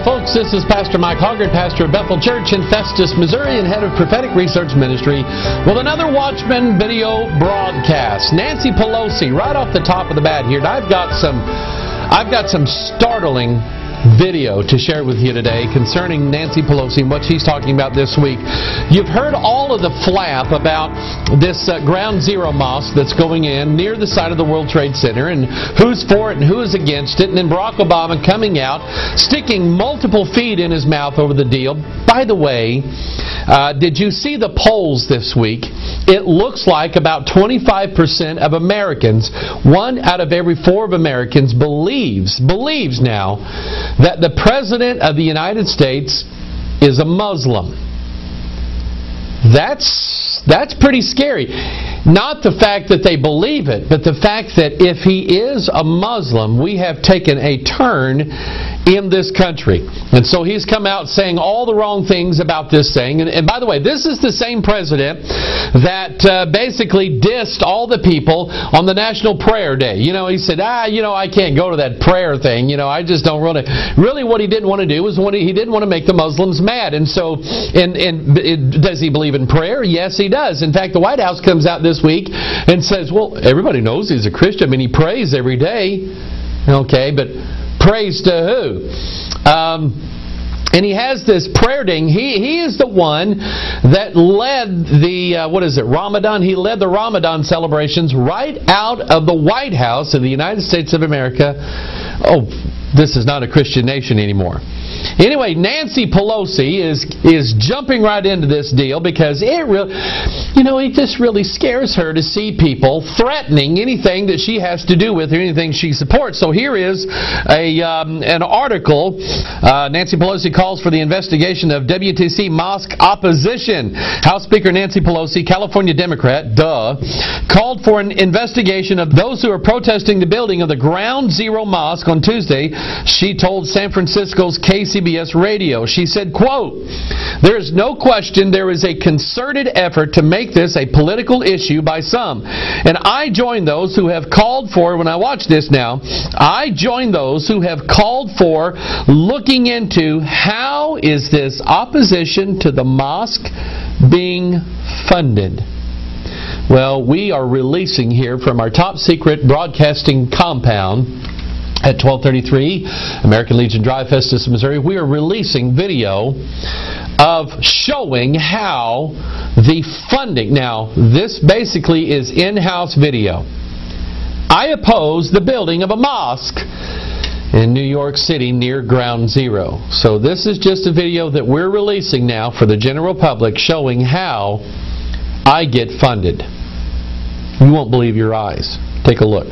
folks, this is Pastor Mike Hoggard, pastor of Bethel Church in Festus, Missouri, and head of prophetic research ministry with another Watchman video broadcast. Nancy Pelosi, right off the top of the bat here, and I've got some startling video to share with you today concerning Nancy Pelosi and what she's talking about this week. You've heard all of the flap about this Ground Zero mosque that's going in near the site of the World Trade Center, and who's for it and who is against it, and then Barack Obama coming out, sticking multiple feet in his mouth over the deal. By the way, did you see the polls this week? It looks like about 25% of Americans, 1 out of every 4 of Americans believes now that the President of the United States is a Muslim. That's pretty scary. Not the fact that they believe it, but the fact that if he is a Muslim, we have taken a turn in this country. And so he's come out saying all the wrong things about this thing. And by the way, this is the same president that basically dissed all the people on the National Prayer Day. You know, he said, I can't go to that prayer thing. You know, I just don't want to. Really what he didn't want to do was he didn't want to make the Muslims mad. And so, does he believe in prayer? Yes, he does. In fact, the White House comes out this week and says, well, everybody knows he's a Christian. I mean, he prays every day. Okay, but praise to who? And he has this prayer ding. He is the one that led the, Ramadan? He led the Ramadan celebrations right out of the White House of the United States of America. Oh, this is not a Christian nation anymore. Anyway, Nancy Pelosi is jumping right into this deal because it just really scares her to see people threatening anything that she has to do with or anything she supports. So here is an article. Nancy Pelosi calls for the investigation of WTC Mosque opposition. House Speaker Nancy Pelosi, California Democrat, called for an investigation of those who are protesting the building of the Ground Zero Mosque on Tuesday. She told San Francisco's KCBS radio. She said, quote, "There is no question there is a concerted effort to make this a political issue by some. And I join those who have called for, when I watch this now, I join those who have called for looking into how is this opposition to the mosque being funded." Well, we are releasing here from our top secret broadcasting compound at 1233 American Legion Drive, Festus, Missouri. We are releasing video of showing how the funding. Now, this basically is in-house video. I oppose the building of a mosque in New York City near Ground Zero. So this is just a video that we're releasing now for the general public showing how I get funded. You won't believe your eyes. Take a look.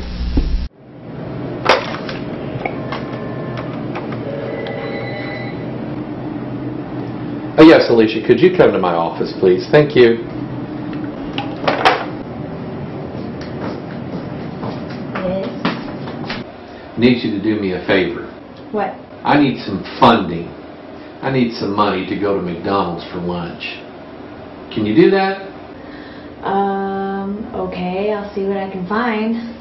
Oh, yes, Alicia, could you come to my office, please? Thank you. Yes? Need you to do me a favor. What? I need some funding. I need some money to go to McDonald's for lunch. Can you do that? Okay, I'll see what I can find.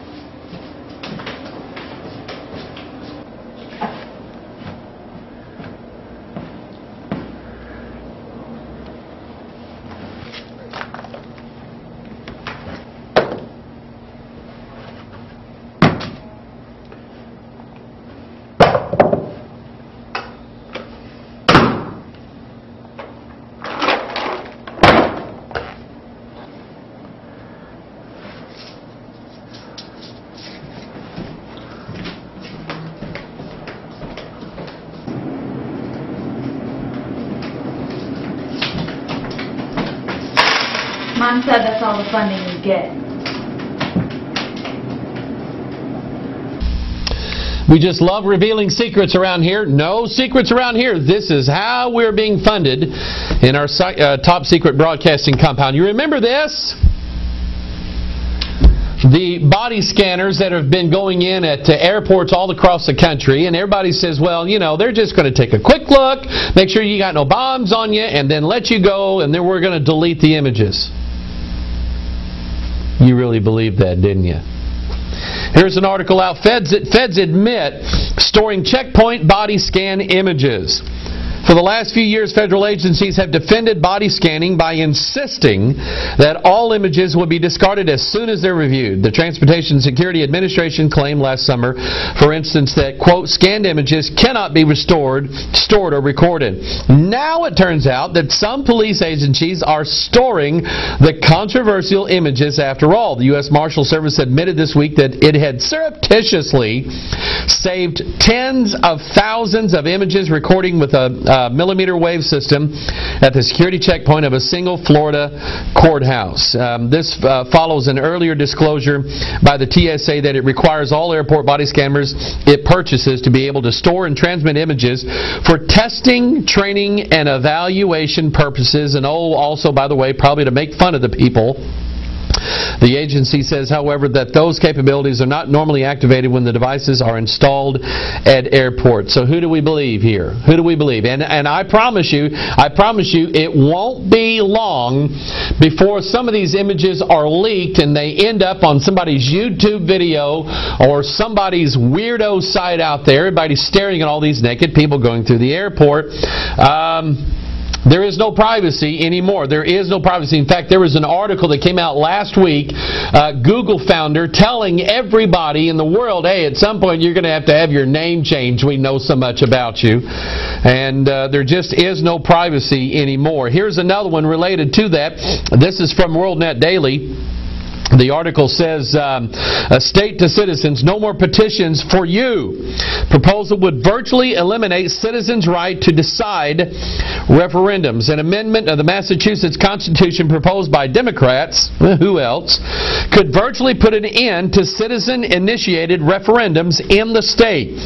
Mom said that's all the funding we get. We just love revealing secrets around here. No secrets around here. This is how we're being funded in our top secret broadcasting compound. You remember this? The body scanners that have been going in at airports all across the country, and everybody says, well, they're just going to take a quick look, make sure you got no bombs on you, and then let you go, and then we're going to delete the images. You really believed that, didn't you? Here's an article out. Feds admit storing checkpoint body scan images. For the last few years, federal agencies have defended body scanning by insisting that all images will be discarded as soon as they're reviewed. The Transportation Security Administration claimed last summer, for instance, that, quote, scanned images cannot be stored or recorded. Now it turns out that some police agencies are storing the controversial images after all. The U.S. Marshal Service admitted this week that it had surreptitiously saved tens of thousands of images recording with a millimeter wave system at the security checkpoint of a single Florida courthouse. This follows an earlier disclosure by the TSA that it requires all airport body scanners it purchases to be able to store and transmit images for testing, training, and evaluation purposes, and also, by the way, probably to make fun of the people. The agency says, however, that those capabilities are not normally activated when the devices are installed at airports. So who do we believe here? Who do we believe? And I promise you, it won't be long before some of these images are leaked and they end up on somebody's YouTube video or somebody's weirdo site out there. Everybody's staring at all these naked people going through the airport. There is no privacy anymore. There is no privacy. In fact, there was an article that came out last week, Google founder telling everybody in the world, hey, at some point you're going to have your name changed. We know so much about you. And there just is no privacy anymore. Here's another one related to that. This is from WorldNet Daily. The article says, state to citizens, no more petitions for you. Proposal would virtually eliminate citizens' right to decide referendums. An amendment of the Massachusetts Constitution proposed by Democrats, who else, could virtually put an end to citizen-initiated referendums in the state.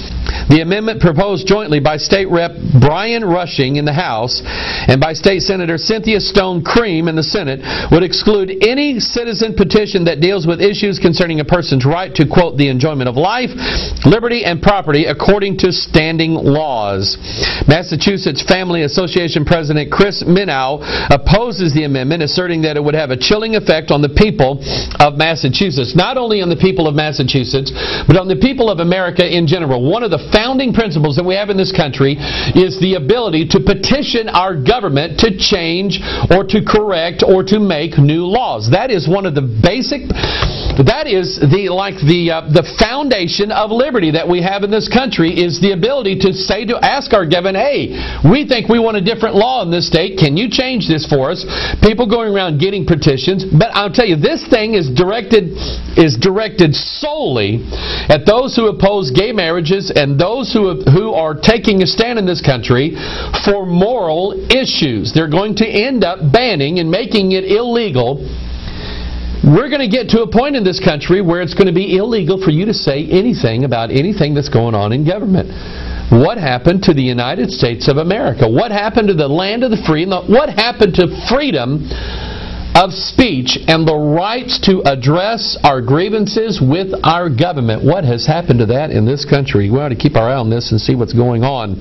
The amendment proposed jointly by State Rep. Brian Rushing in the House and by State Senator Cynthia Stone Cream in the Senate would exclude any citizen petition that deals with issues concerning a person's right to, quote, the enjoyment of life, liberty, and property according to standing laws. Massachusetts Family Association President Chris Minow opposes the amendment, asserting that it would have a chilling effect on the people of Massachusetts. Not only on the people of Massachusetts, but on the people of America in general. One of the founding principles that we have in this country is the ability to petition our government to change or to correct or to make new laws. That is one of the basic, that is the foundation of liberty that we have in this country, is the ability to ask our government, hey, we think we want a different law in this state. Can you change this for us? People going around getting petitions, but I'll tell you, this thing is directed solely at those who oppose gay marriages and those who are taking a stand in this country for moral issues. They're going to end up banning and making it illegal. We're going to get to a point in this country where it's going to be illegal for you to say anything about anything that's going on in government. What happened to the United States of America? What happened to the land of the free? And what happened to freedom of speech and the rights to address our grievances with our government? What has happened to that in this country? We ought to keep our eye on this and see what's going on.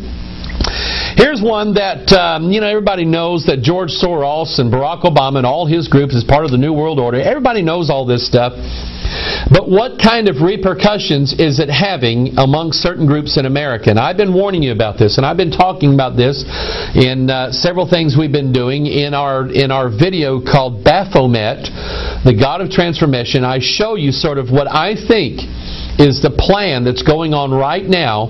Here's one that, everybody knows that George Soros and Barack Obama and all his groups is part of the New World Order. Everybody knows all this stuff. But what kind of repercussions is it having among certain groups in America? And I've been warning you about this, and I've been talking about this in several things we've been doing in our video called Baphomet, the God of Transformation. I show you sort of what I think is the plan that's going on right now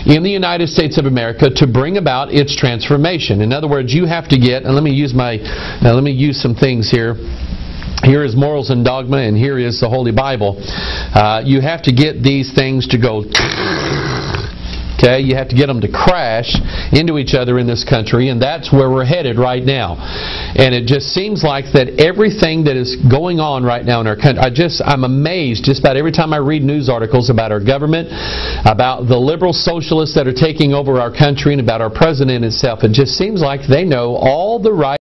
in the United States of America to bring about its transformation. In other words, you have to get, and let me use some things here. Here is morals and dogma, and here is the Holy Bible. You have to get these things to go. Okay, you have to get them to crash into each other in this country, and that's where we're headed right now. And it just seems like that everything that is going on right now in our country, I'm amazed just about every time I read news articles about our government, about the liberal socialists that are taking over our country, and about our president itself. It just seems like they know all the right